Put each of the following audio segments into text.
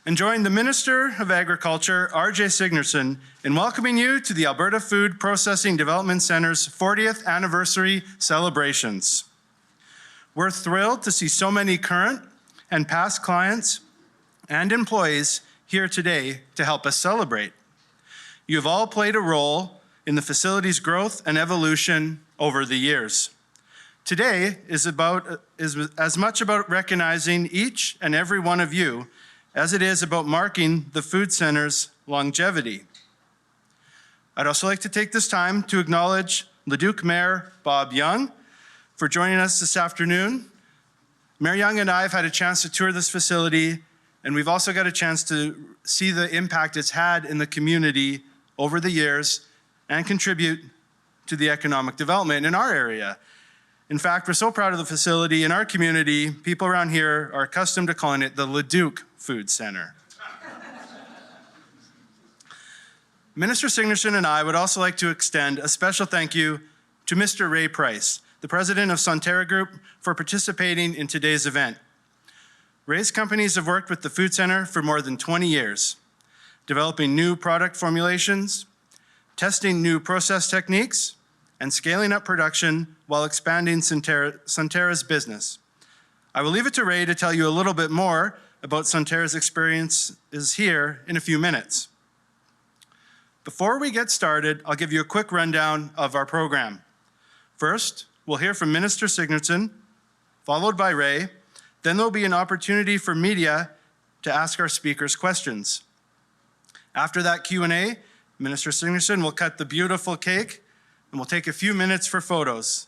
and join the Minister of Agriculture, R.J. Sigurdsson, in welcoming you to the Alberta Food Processing Development Centre's 40th anniversary celebrations. We're thrilled to see so many current and past clients and employees here today to help us celebrate. You have all played a role in the facility's growth and evolution over the years. Today is as much about recognizing each and every one of you as it is about marking the Food Centre's longevity. I'd also like to take this time to acknowledge Leduc Mayor Bob Young for joining us this afternoon. Mayor Young and I have had a chance to tour this facility, and we've also got a chance to see the impact it's had in the community over the years and contribute to the economic development in our area. In fact, we're so proud of the facility. In our community, people around here are accustomed to calling it the Leduc Food Centre. Minister Sigurdsson and I would also like to extend a special thank you to Mr. Ray Price, the president of Sonterra Group, for participating in today's event. Ray's companies have worked with the Food Centre for more than 20 years, developing new product formulations, testing new process techniques, and scaling up production while expanding Sonterra's business. I will leave it to Ray to tell you a little bit more about Sonterra's experiences here in a few minutes. Before we get started, I'll give you a quick rundown of our program. First, we'll hear from Minister Sigurdsson, followed by Ray. Then there'll be an opportunity for media to ask our speakers questions. After that Q&A, Minister Sigurdsson will cut the beautiful cake, and we'll take a few minutes for photos.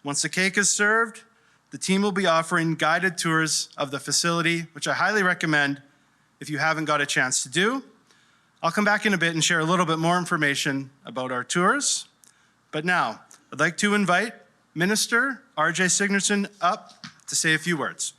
Once the cake is served, the team will be offering guided tours of the facility, which I highly recommend if you haven't got a chance to do. I'll come back in a bit and share a little bit more information about our tours. But now, I'd like to invite Minister R.J. Sigurdsson up to say a few words.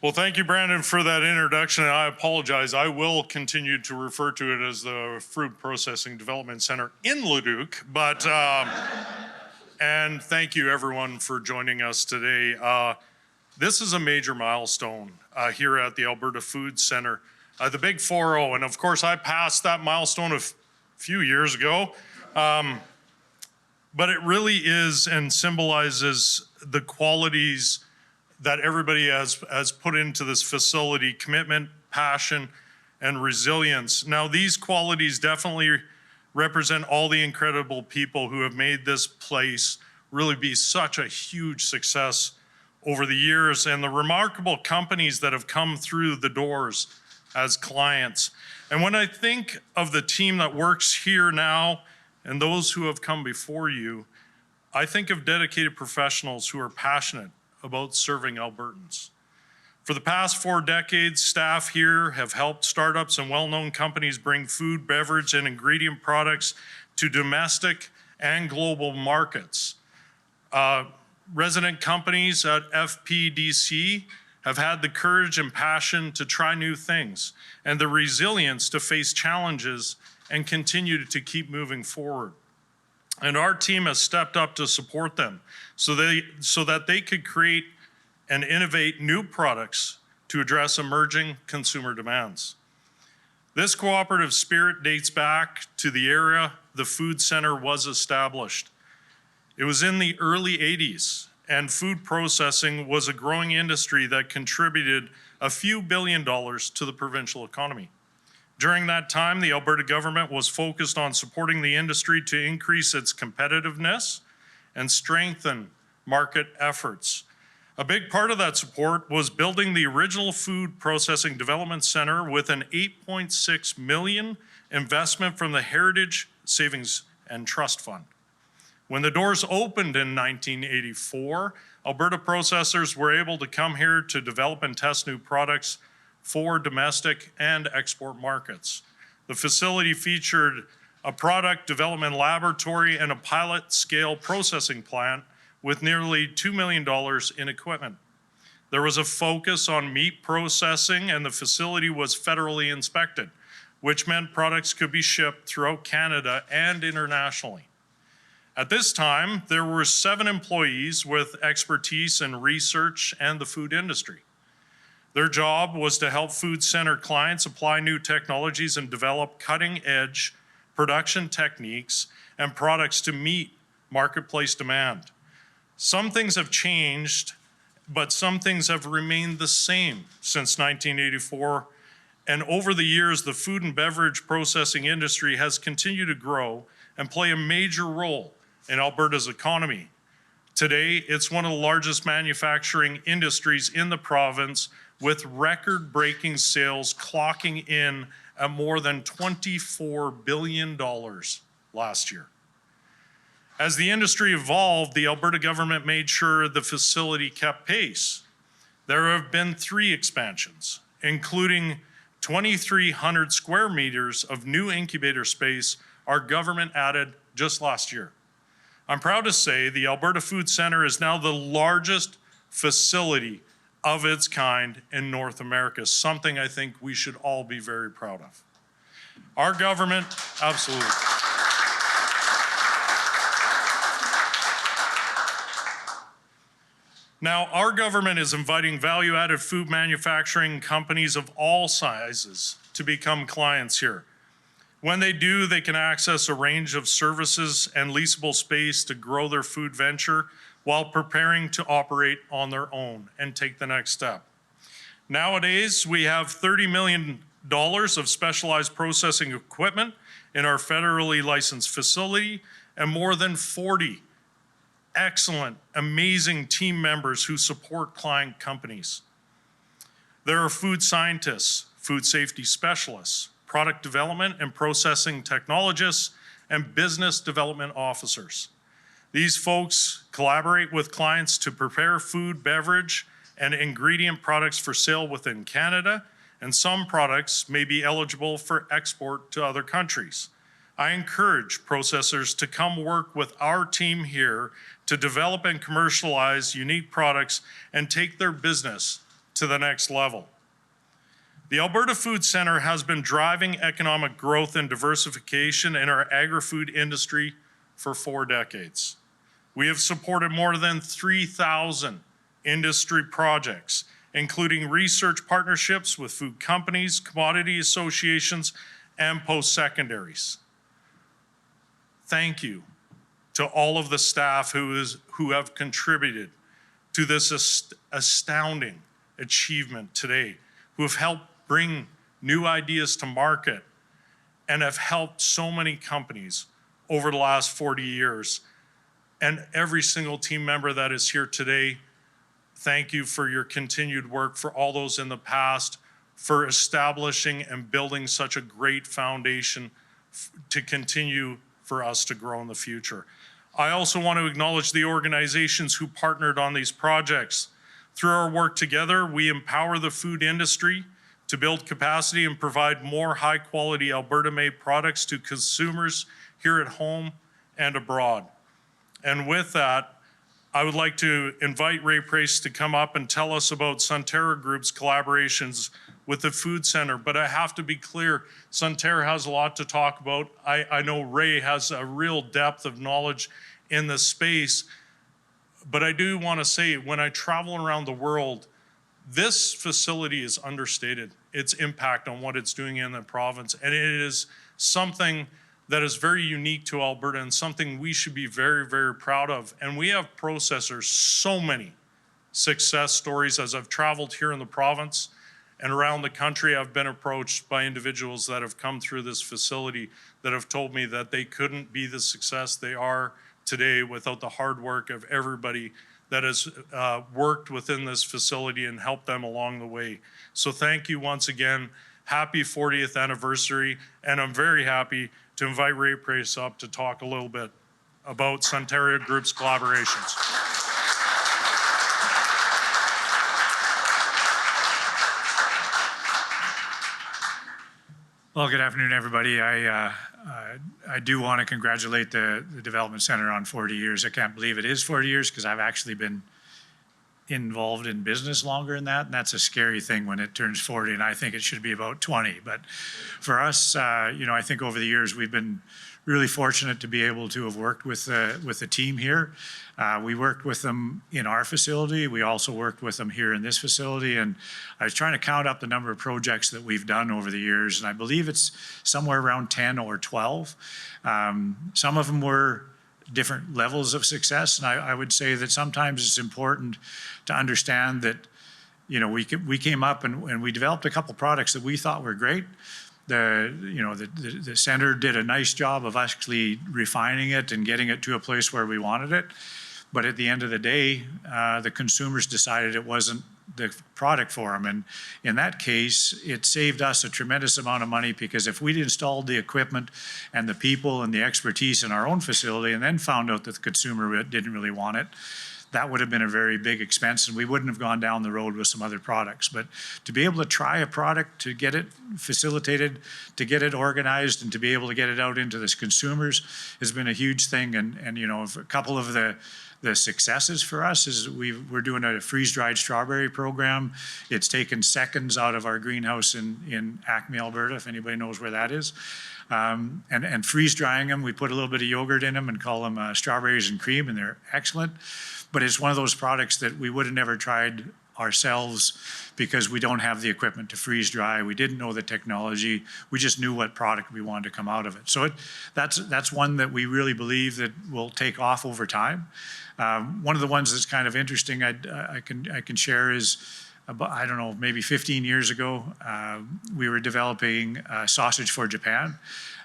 Well, thank you, Brandon, for that introduction. And I apologize. I will continue to refer to it as the Food Processing Development Center in Leduc. But, and thank you, everyone, for joining us today. This is a major milestone here at the Alberta Food Centre, the Big 4-0. And of course, I passed that milestone a few years ago. But it really is and symbolizes the qualities that everybody has put into this facility: commitment, passion, and resilience. Now, these qualities definitely represent all the incredible people who have made this place really be such a huge success over the years, and the remarkable companies that have come through the doors as clients. And when I think of the team that works here now and those who have come before you, I think of dedicated professionals who are passionate about serving Albertans. For the past 4 decades, staff here have helped startups and well-known companies bring food, beverage, and ingredient products to domestic and global markets. Resident companies at FPDC have had the courage and passion to try new things and the resilience to face challenges and continue to keep moving forward. And our team has stepped up to support them so that they could create and innovate new products to address emerging consumer demands. This cooperative spirit dates back to the era the Food Centre was established. It was in the early 80s, and food processing was a growing industry that contributed a few $billion to the provincial economy. During that time, the Alberta government was focused on supporting the industry to increase its competitiveness and strengthen market efforts. A big part of that support was building the original Food Processing Development Center with an $8.6 million investment from the Heritage Savings and Trust Fund. When the doors opened in 1984, Alberta processors were able to come here to develop and test new products for domestic and export markets. The facility featured a product development laboratory and a pilot scale processing plant with nearly $2 million in equipment. There was a focus on meat processing, and the facility was federally inspected, which meant products could be shipped throughout Canada and internationally. At this time, there were 7 employees with expertise in research and the food industry. Their job was to help Food Center clients apply new technologies and develop cutting-edge production techniques and products to meet marketplace demand. Some things have changed, but some things have remained the same since 1984. And over the years, the food and beverage processing industry has continued to grow and play a major role in Alberta's economy. Today, it's one of the largest manufacturing industries in the province, with record-breaking sales clocking in at more than $24 billion last year. As the industry evolved, the Alberta government made sure the facility kept pace. There have been 3 expansions, including 2,300 square meters of new incubator space our government added just last year. I'm proud to say the Alberta Food Center is now the largest facility of its kind in North America, something I think we should all be very proud of. Our government, absolutely. Now, our government is inviting value-added food manufacturing companies of all sizes to become clients here. When they do, they can access a range of services and leasable space to grow their food venture while preparing to operate on their own and take the next step. Nowadays, we have $30 million of specialized processing equipment in our federally licensed facility and more than 40 excellent, amazing team members who support client companies. There are food scientists, food safety specialists, product development and processing technologists, and business development officers. These folks collaborate with clients to prepare food, beverage, and ingredient products for sale within Canada, and some products may be eligible for export to other countries. I encourage processors to come work with our team here to develop and commercialize unique products and take their business to the next level. The Alberta Food Center has been driving economic growth and diversification in our agri-food industry for 4 decades. We have supported more than 3,000 industry projects, including research partnerships with food companies, commodity associations, and post-secondaries. Thank you to all of the staff who have contributed to this astounding achievement today, who have helped bring new ideas to market and have helped so many companies over the last 40 years. And every single team member that is here today, thank you for your continued work, for all those in the past, for establishing and building such a great foundation to continue for us to grow in the future. I also want to acknowledge the organizations who partnered on these projects. Through our work together, we empower the food industry to build capacity and provide more high-quality Alberta-made products to consumers here at home and abroad. And with that, I would like to invite Ray Price to come up and tell us about Sunterra Group's collaborations with the Food Center. But I have to be clear, Sunterra has a lot to talk about. I know Ray has a real depth of knowledge in the space. But I do want to say, when I travel around the world, this facility is understated, its impact on what it's doing in the province. And it is something that is very unique to Alberta and something we should be very, very proud of. And we have processors, so many success stories. As I've traveled here in the province and around the country, I've been approached by individuals that have come through this facility that have told me that they couldn't be the success they are today without the hard work of everybody that has worked within this facility and helped them along the way. So thank you once again. Happy 40th anniversary. And I'm very happy to invite Ray Price up to talk a little bit about Sunterra Group's collaborations. Well, good afternoon, everybody. I do want to congratulate the Development Center on 40 years. I can't believe it is 40 years because I've actually been involved in business longer than that, and that's a scary thing when it turns 40, and I think it should be about 20. But for us, I think over the years we've been really fortunate to be able to have worked with the team here. We worked with them in our facility. We also worked with them here in this facility. And I was trying to count up the number of projects that we've done over the years, and I believe it's somewhere around 10 or 12. Some of them were different levels of success, and I would say that sometimes it's important to understand that, we came up and we developed a couple products that we thought were great. The center did a nice job of actually refining it and getting it to a place where we wanted it. But at the end of the day, the consumers decided it wasn't the product for them. And in that case, it saved us a tremendous amount of money, because if we'd installed the equipment and the people and the expertise in our own facility and then found out that the consumer didn't really want it, that would have been a very big expense, and we wouldn't have gone down the road with some other products. But to be able to try a product, to get it facilitated, to get it organized, and to be able to get it out into the consumers has been a huge thing. And a couple of the successes for us is we're doing a freeze-dried strawberry program. It's taken seconds out of our greenhouse in Acme, Alberta, if anybody knows where that is. And freeze-drying them, we put a little bit of yogurt in them and call them strawberries and cream, and they're excellent. But it's one of those products that we would have never tried ourselves because we don't have the equipment to freeze dry. We didn't know the technology. We just knew what product we wanted to come out of it. So that's one that we really believe that will take off over time. One of the ones that's kind of interesting I can share is, about, I don't know, maybe 15 years ago, we were developing sausage for Japan.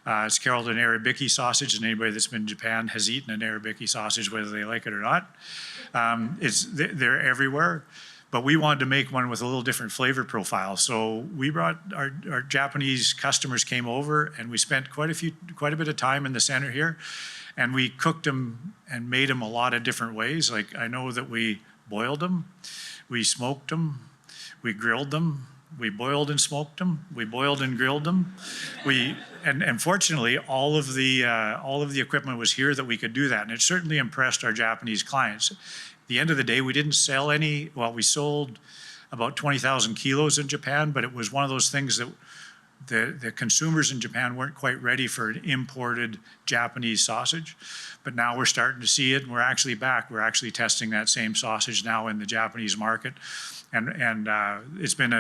It's called an Arabiki sausage, and anybody that's been in Japan has eaten an Arabiki sausage, whether they like it or not. They're everywhere, but we wanted to make one with a little different flavor profile. So we brought our Japanese customers came over, and we spent quite a bit of time in the center here, and we cooked them and made them a lot of different ways. Like, I know that we boiled them, we smoked them, we grilled them, we boiled and smoked them, we boiled and grilled them. And fortunately, all of the equipment was here that we could do that, and it certainly impressed our Japanese clients. At the end of the day, we didn't sell any. Well, we sold about 20,000 kilos in Japan, but it was one of those things that the consumers in Japan weren't quite ready for an imported Japanese sausage. But now we're starting to see it, and we're actually back. We're actually testing that same sausage now in the Japanese market, and it's been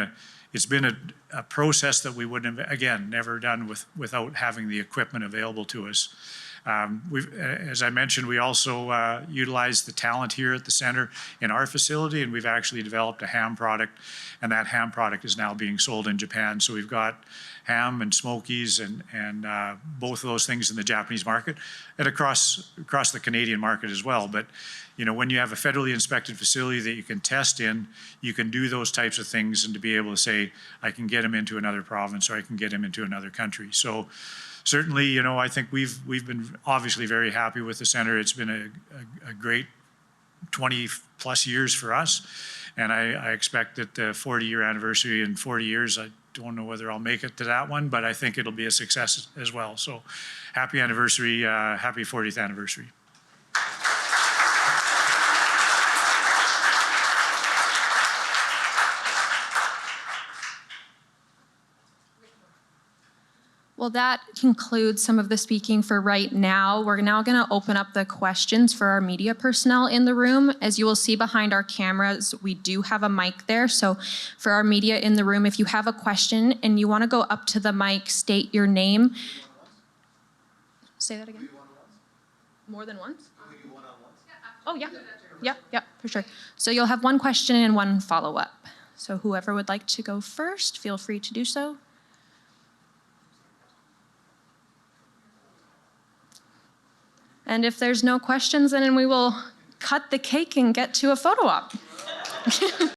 a process that we wouldn't have, again, never done without having the equipment available to us. As I mentioned, we also utilize the talent here at the center in our facility, and we've actually developed a ham product, and that ham product is now being sold in Japan. So we've got ham and smokies and both of those things in the Japanese market and across the Canadian market as well. But when you have a federally inspected facility that you can test in, you can do those types of things, and to be able to say, I can get them into another province, or I can get them into another country. So certainly, I think we've been obviously very happy with the center. It's been a great 20 plus years for us, and I expect that the 40-year anniversary in 40 years, I don't know whether I'll make it to that one, but I think it'll be a success as well. So happy anniversary, happy 40th anniversary. Well, that concludes some of the speaking for right now. We're now going to open up the questions for our media personnel in the room. As you will see behind our cameras, we do have a mic there. So for our media in the room, if you have a question and you want to go up to the mic, state your name. Say that again. More than once? Oh, yeah. Yep, for sure. So you'll have one question and one follow-up. So whoever would like to go first, feel free to do so. And if there's no questions, then we will cut the cake and get to a photo op.